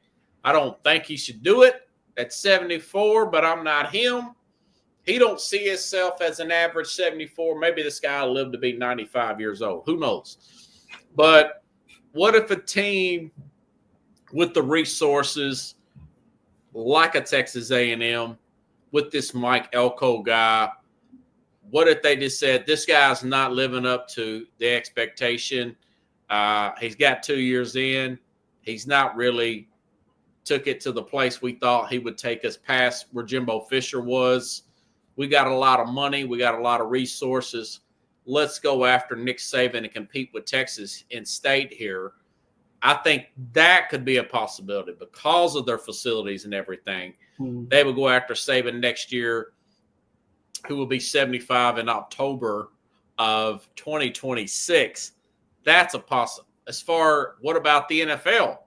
I don't think he should do it at 74, but I'm not him. He don't see himself as an average 74. Maybe this guy will live to be 95 years old. Who knows? But what if a team with the resources like a Texas A&M with this Mike Elko guy, what if they just said, this guy's not living up to the expectation? He's got 2 years in. He's not really took it to the place we thought he would take us past where Jimbo Fisher was. We got a lot of money. We got a lot of resources. Let's go after Nick Saban and compete with Texas in state here. I think that could be a possibility because of their facilities and everything. Mm-hmm. They would go after Saban next year, who will be 75 in October of 2026. That's a possible. As far, what about the NFL?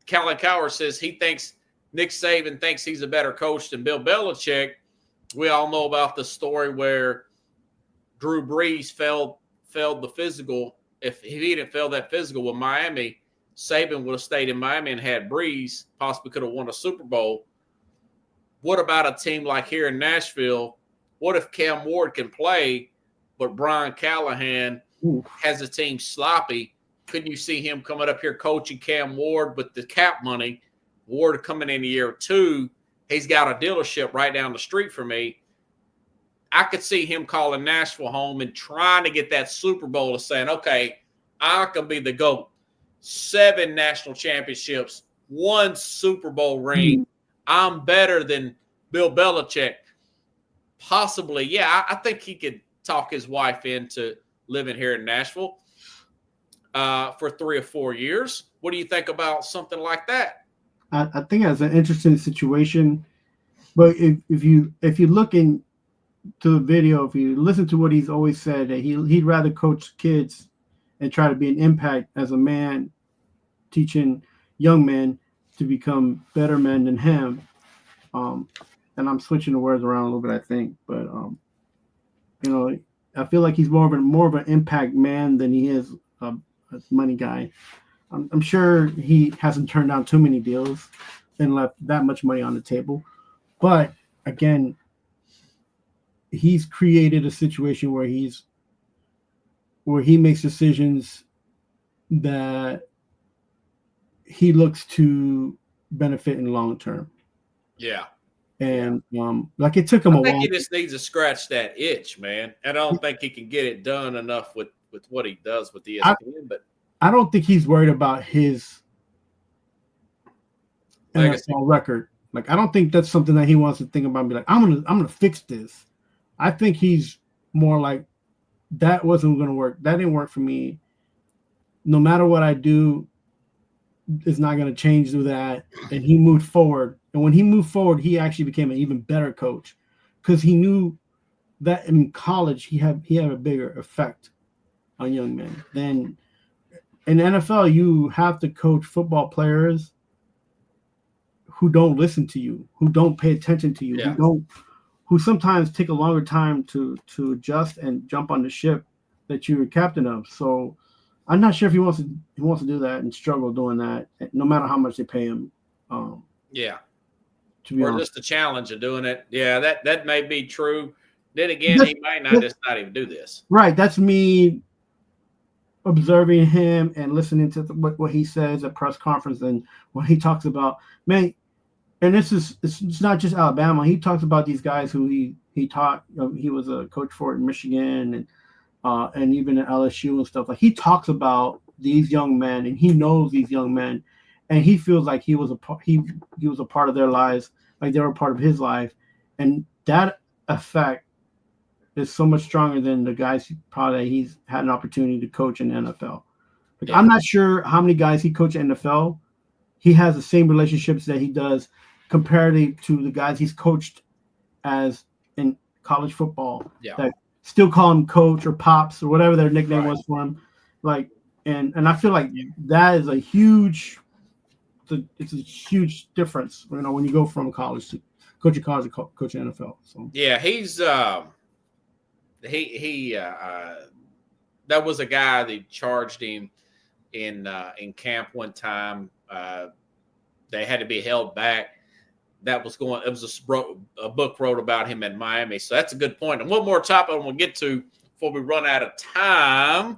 Colin Cowherd says he thinks Nick Saban thinks he's a better coach than Bill Belichick. We all know about the story where Drew Brees failed the physical. If he didn't fail that physical with Miami, Saban would have stayed in Miami and had Brees, possibly could have won a Super Bowl. What about a team like here in Nashville? What if Cam Ward can play, but Brian Callahan has a team sloppy? Couldn't you see him coming up here coaching Cam Ward with the cap money? Ward coming in year 2. He's got a dealership right down the street from me. I could see him calling Nashville home and trying to get that Super Bowl of saying, okay, I can be the GOAT. 7 national championships, 1 Super Bowl ring. I'm better than Bill Belichick. Possibly, yeah. I think he could talk his wife into living here in Nashville for 3 or 4 years. What do you think about something like that? I think that's an interesting situation. But if you look into the video, if you listen to what he's always said, that he'd rather coach kids and try to be an impact as a man, teaching young men to become better men than him. And I'm switching the words around a little bit, I think, but I feel like he's more of an impact man than he is a money guy. I'm sure he hasn't turned down too many deals and left that much money on the table, but again, he's created a situation where he makes decisions that he looks to benefit in the long term. Yeah. And like it took him I a while. think he just needs to scratch that itch, man. And I don't think he can get it done enough with what he does with ESPN. But I don't think he's worried about his legacy. NFL record. Like I don't think that's something that he wants to think about and be like, I'm gonna fix this. I think he's more like that wasn't gonna work. That didn't work for me. No matter what I do, it's not gonna change through that. And he moved forward. And when he moved forward, he actually became an even better coach because he knew that in college he had a bigger effect on young men. Then in the NFL, you have to coach football players who don't listen to you, who don't pay attention to you, who sometimes take a longer time to adjust and jump on the ship that you're captain of. So I'm not sure if he wants to do that and struggle doing that, no matter how much they pay him. Or just the challenge of doing it. Yeah, that may be true. Then again, he might not even do this. Right. That's me observing him and listening to what he says at press conference and when he talks about, man, and it's not just Alabama. He talks about these guys who he taught. He was a coach for in Michigan and even at LSU and stuff. Like he talks about these young men and he knows these young men. And he feels like he was a part of their lives, like they were a part of his life, and that effect is so much stronger than the guys probably he's had an opportunity to coach in the NFL. Like, I'm not sure how many guys he coached in the NFL. He has the same relationships that he does comparatively to the guys he's coached as in college football. Yeah. That still call him coach or pops or whatever their nickname was for him. Like, and I feel like that is a huge. It's a huge difference, when you go from college to coaching college to coaching NFL. So yeah, he's that was a guy that charged him in camp one time. They had to be held back. It was a book wrote about him in Miami. So that's a good point. And one more topic we'll get to before we run out of time.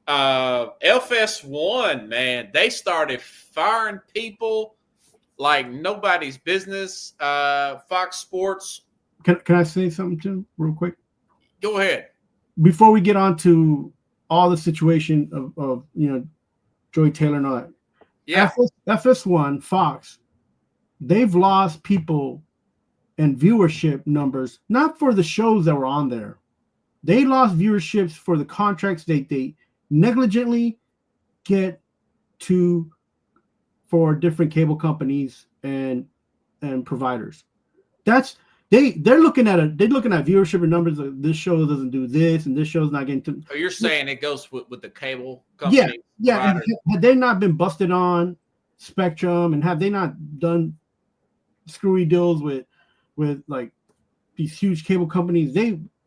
FS1, man, they started firing people like nobody's business. Fox Sports. Can I say something too, real quick? Go ahead. Before we get on to all the situation of Joy Taylor and all that. Yeah. FS1, Fox, they've lost people and viewership numbers, not for the shows that were on there. They lost viewerships for the contracts they negligently get for different cable companies and providers. They're looking at viewership and numbers. Like this show doesn't do this, and this show's not getting to. Oh, you're saying it goes with the cable company? Yeah. Had they not been busted on Spectrum, and have they not done screwy deals with like these huge cable companies?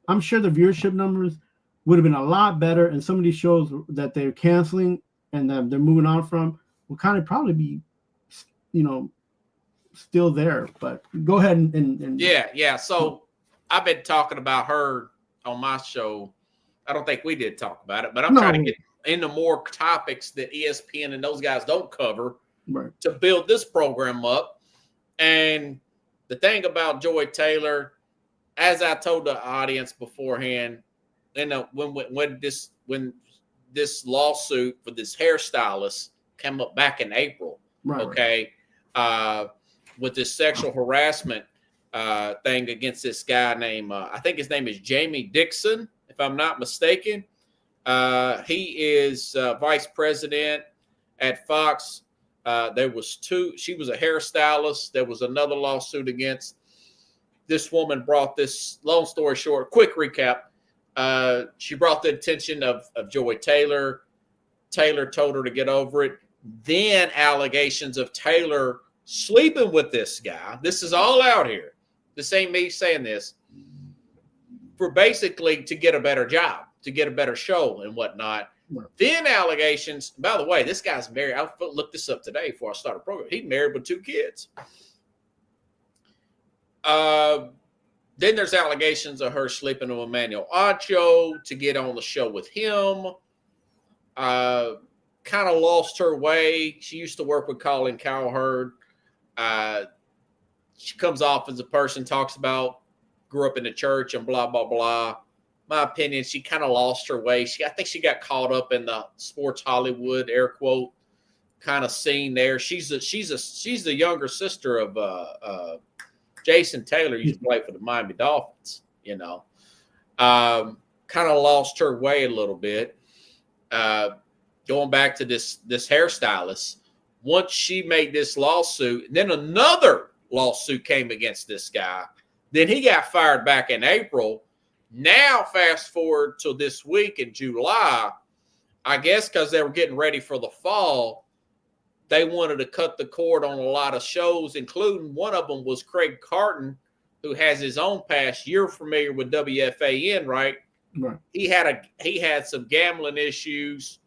I'm sure the viewership numbers would have been a lot better, and some of these shows that they're canceling and that they're moving on from will kind of probably be, still there. But go ahead and yeah. So I've been talking about her on my show. I don't think we did talk about it, but I'm trying to get into more topics that ESPN and those guys don't cover to build this program up. And the thing about Joy Taylor, as I told the audience beforehand, when this lawsuit for this hairstylist came up back in April, with this sexual harassment thing against this guy named I think his name is Jamie Dixon, if I'm not mistaken. He is vice president at Fox. There was two. She was a hairstylist. There was another lawsuit against this woman. Brought this. Long story short, quick recap. She brought the attention of Joy Taylor. Taylor told her to get over it. Then allegations of Taylor sleeping with this guy. This is all out here. This ain't me saying this. For basically to get a better job, to get a better show and whatnot. Right. Then allegations. By the way, this guy's married. I looked this up today before I started the program. He's married with 2 kids. Then there's allegations of her sleeping with Emmanuel Acho to get on the show with him. Kind of lost her way. She used to work with Colin Cowherd. She comes off as a person, talks about grew up in the church and blah, blah, blah. My opinion, she kind of lost her way. I think she got caught up in the sports Hollywood, air quote, kind of scene there. She's the younger sister of Jason Taylor, used to play for the Miami Dolphins, you know. Kind of lost her way a little bit. Going back to this hairstylist, once she made this lawsuit, then another lawsuit came against this guy. Then he got fired back in April. Now, fast forward to this week in July, I guess because they were getting ready for the fall, they wanted to cut the cord on a lot of shows, including one of them was Craig Carton, who has his own past. You're familiar with WFAN, right? Right. He had some gambling issues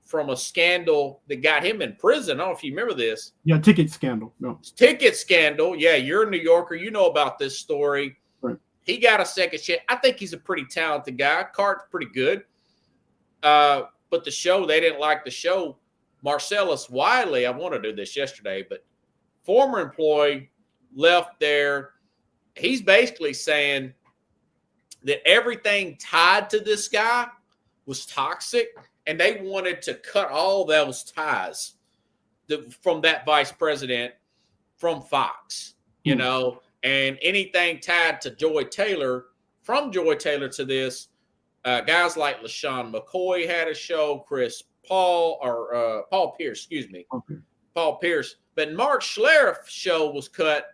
from a scandal that got him in prison. I don't know if you remember this. Yeah, ticket scandal. No. Ticket scandal. Yeah, you're a New Yorker. You know about this story. Right. He got a second chance. I think he's a pretty talented guy. Cart's pretty good. But the show, they didn't like the show. Marcellus Wiley, I want to do this yesterday, but former employee left there. He's basically saying that everything tied to this guy was toxic, and they wanted to cut all those ties from that vice president from Fox, you know, and anything tied to Joy Taylor, from Joy Taylor to this, guys like LaShawn McCoy had a show, Paul Pierce, Paul Pierce. But Mark Schlereth's show was cut.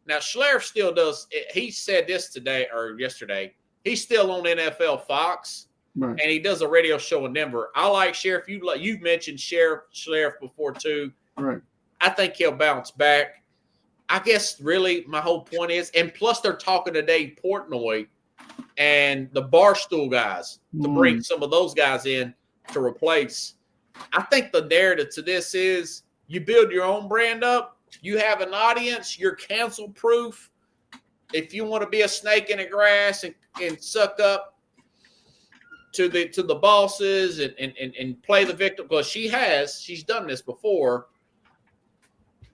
Now, Schlereth still does, he said this today or yesterday, he's still on NFL Fox. Right. And he does a radio show in Denver. I like Sheriff. You've mentioned Sheriff Schlereth before too. Right. I think he'll bounce back. I guess really my whole point is, and plus they're talking to Dave Portnoy and the Barstool guys to bring some of those guys in to replace. I think the narrative to this is you build your own brand up. You have an audience. You're cancel proof. If you want to be a snake in the grass and suck up to the bosses and play the victim, because she's done this before.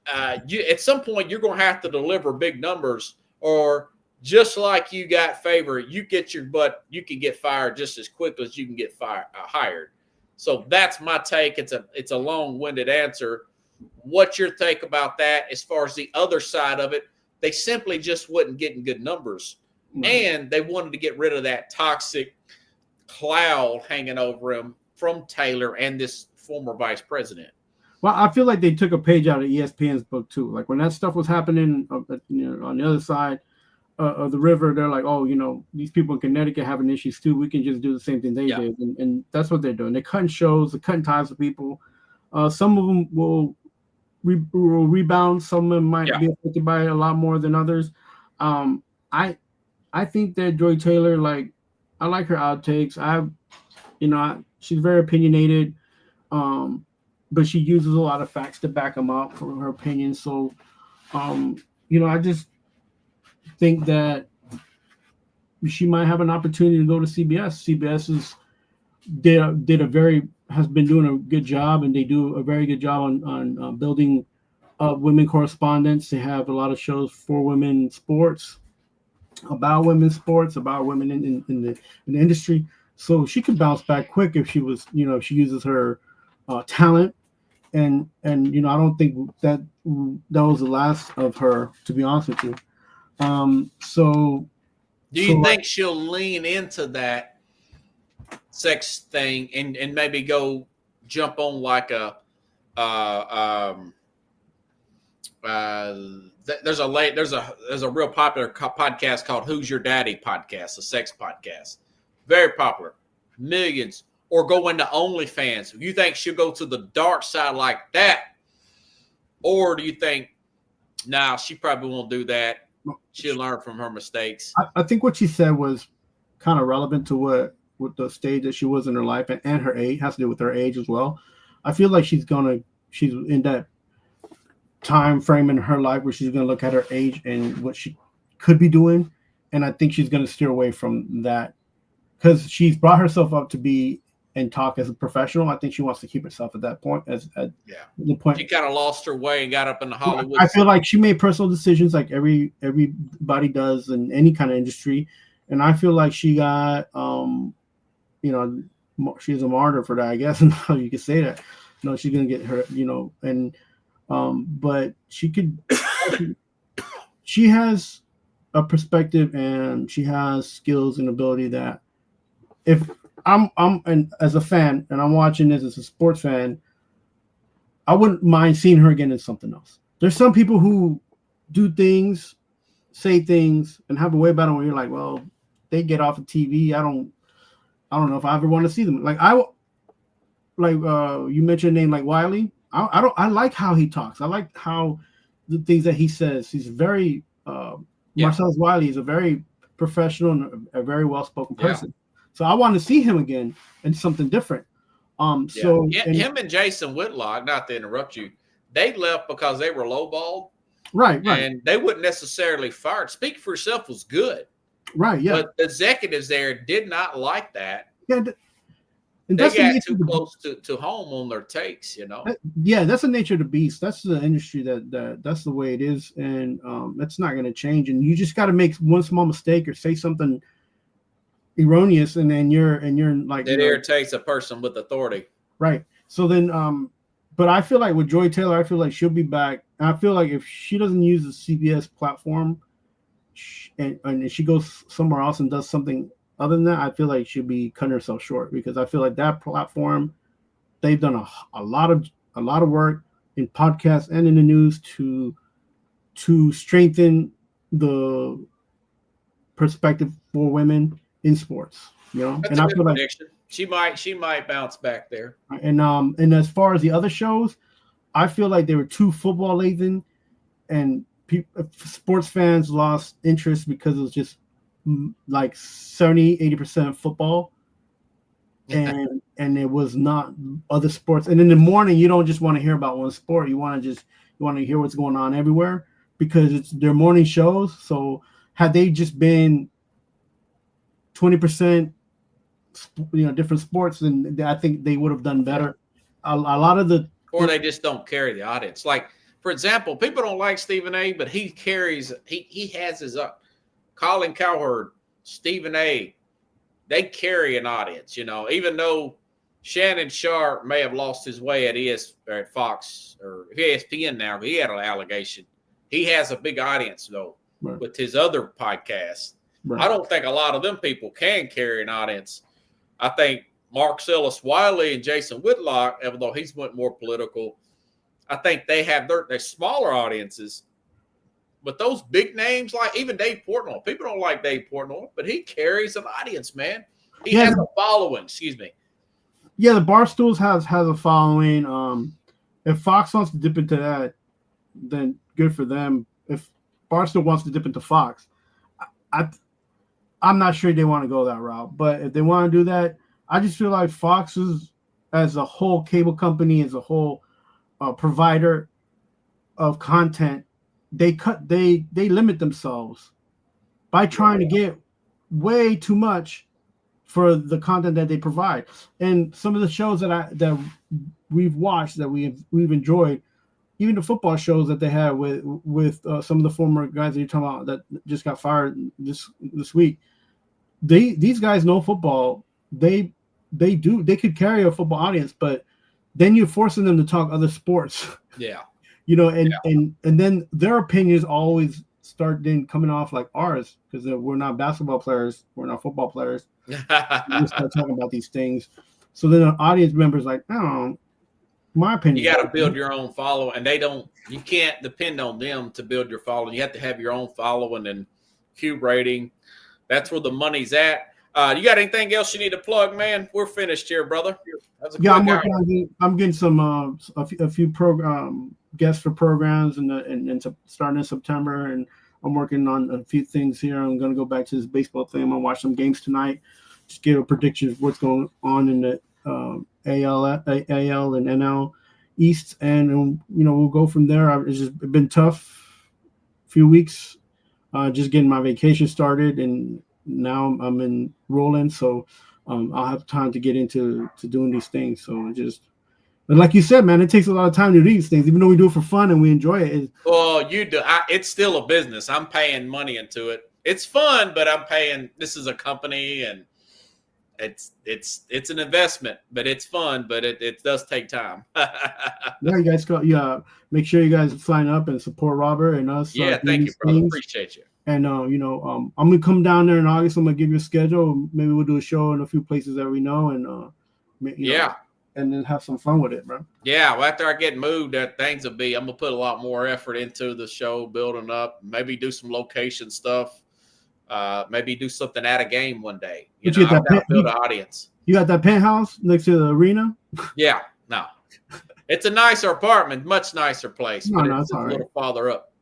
At some point you're going to have to deliver big numbers, or just like you got favor, you can get fired just as quick as you can get hired. So that's my take. It's a long-winded answer. What's your take about that? As far as the other side of it, they simply just wasn't getting good numbers, and they wanted to get rid of that toxic cloud hanging over him from Taylor and this former vice president. Well, I feel like they took a page out of ESPN's book too. Like when that stuff was happening, on the other side of the river, they're like, oh, these people in Connecticut having issues too. We can just do the same thing they did, and that's what they're doing. They're cutting shows, they're cutting ties with people. Some of them will rebound. Some of them might be affected by it a lot more than others. I think that Joy Taylor, like, I like her outtakes. She's very opinionated, but she uses a lot of facts to back them up for her opinion. So, I just think that she might have an opportunity to go to CBS. CBS has been doing a good job, and they do a very good job on building women correspondents. They have a lot of shows for women in sports, about women's sports, about women in the industry. So she could bounce back quick if she was, if she uses her talent. And I don't think that was the last of her, to be honest with you. Do you think she'll lean into that sex thing and maybe go jump on like a there's a real popular podcast called Who's Your Daddy podcast, a sex podcast, very popular, millions. Or go into OnlyFans. You think she'll go to the dark side like that, or do you think, nah, she probably won't do that? She'll learn from her mistakes. I think what she said was kind of relevant to what the stage that she was in her life, and her age has to do with her age as well. I feel like she's in that time frame in her life where she's going to look at her age and what she could be doing, and I think she's going to steer away from that because she's brought herself up to be and talk as a professional. I think she wants to keep herself at that point. The point she kind of lost her way and got up in the Hollywood. I feel like she made personal decisions like everybody does in any kind of industry, and I feel like she got she's a martyr for that, I guess. And you could say that. No, she's gonna get her, and but she could. She has a perspective and she has skills and ability that if and as a fan and I'm watching this as a sports fan, I wouldn't mind seeing her again in something else. There's some people who do things, say things, and have a way about it when you're like, well, they get off of TV. I don't know if I ever want to see them. You mentioned a name like Wiley. I like how he talks. I like how the things that he says. He's very Marcellus Wiley is a very professional and a very well-spoken person. Yeah. So I want to see him again in something different. So him and Jason Whitlock, not to interrupt you, they left because they were lowballed. Right. And they wouldn't necessarily fire. Speak for Yourself was good. Right, yeah. But the executives there did not like that. Yeah. And they got too close to home on their takes, That's the nature of the beast. That's the industry that's the way it is. And that's not going to change. And you just got to make one small mistake or say something erroneous, and then you're like it irritates a person with authority, right? So then but I feel like with Joy Taylor, I feel like she'll be back, and I feel like if she doesn't use the CBS platform and she goes somewhere else and does something other than that, I feel like she'll be cutting herself short, because I feel like that platform, they've done a lot of work in podcasts and in the news to strengthen the perspective for women in sports, That's and a I good feel like prediction. She might bounce back there. And as far as the other shows, I feel like they were too football laden, and sports fans lost interest because it was just like 70-80% football, and it was not other sports. And in the morning, you don't just want to hear about one sport. You want to hear what's going on everywhere, because it's their morning shows. So had they just been 20%, different sports, and I think they would have done better. A lot of or they just don't carry the audience. Like, for example, people don't like Stephen A, but he has his Colin Cowherd, Stephen A. They carry an audience, even though Shannon Sharp may have lost his way at Fox or ESPN now. He had an allegation. He has a big audience though, right, with his other podcasts. Right. I don't think a lot of them people can carry an audience. I think Marcellus Wiley and Jason Whitlock, even though he's went more political, I think they have their smaller audiences. But those big names, like even Dave Portnoy, people don't like Dave Portnoy, but he carries an audience, man. He has a following. Excuse me. Yeah, the Barstools has a following. If Fox wants to dip into that, then good for them. If Barstool wants to dip into Fox, I'm not sure they want to go that route. But if they want to do that, I just feel like Fox is, as a whole cable company, as a whole provider of content, they limit themselves by trying to get way too much for the content that they provide. And some of the shows that we've watched, that we've enjoyed, even the football shows that they had with some of the former guys that you're talking about that just got fired this week, these guys know football. They could carry a football audience, but then you're forcing them to talk other sports. Yeah. And then their opinions always start then coming off like ours, because we're not basketball players, we're not football players. We start talking about these things. So then the audience members like, oh, My opinion. You got to build your own following, and you can't depend on them to build your following. You have to have your own following and cube rating. That's where the money's at. You got anything else you need to plug, man? We're finished here, brother. Yeah, I'm working on. I'm getting some a few program guests for programs and starting in September, and I'm working on a few things here. I'm going to go back to this baseball thing. I'm going to watch some games tonight. Just give a prediction of what's going on in the AL and NL East, and we'll go from there. It's just been tough few weeks, just getting my vacation started, and now I'm in rolling, so I'll have time to get into doing these things. So but like you said, man, it takes a lot of time to do these things, even though we do it for fun and we enjoy it. Well, you do. It's still a business. I'm paying money into it. It's fun, but I'm paying. This is a company, and it's an investment, but it's fun, but it does take time. Yeah, you guys make sure you guys sign up and support Robert and us. Yeah, thank you, brother. Appreciate you. And I'm gonna come down there in August. I'm gonna give you a schedule. Maybe we'll do a show in a few places that we know, and and then have some fun with it, bro. Yeah, well, after I get moved, I'm gonna put a lot more effort into the show, building up. Maybe do some location stuff. Maybe do something at a game one day. Build an audience. You got that penthouse next to the arena? Yeah, no. It's a nicer apartment, much nicer place. No, it's a little farther up.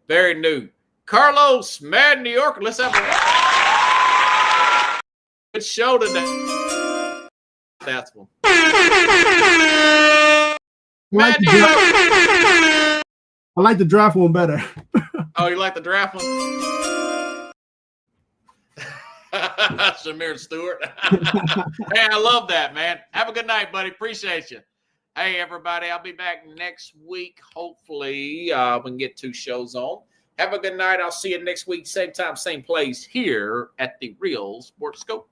Very new. Carlos, Mad New York. Let's have a good show today. That's one. Mad New York. I like the draft one better. Oh, you like the draft one? Shamir Stewart. Hey, I love that, man. Have a good night, buddy. Appreciate you. Hey, everybody. I'll be back next week. Hopefully, we can get 2 shows on. Have a good night. I'll see you next week, same time, same place here at the Real Sports Scope.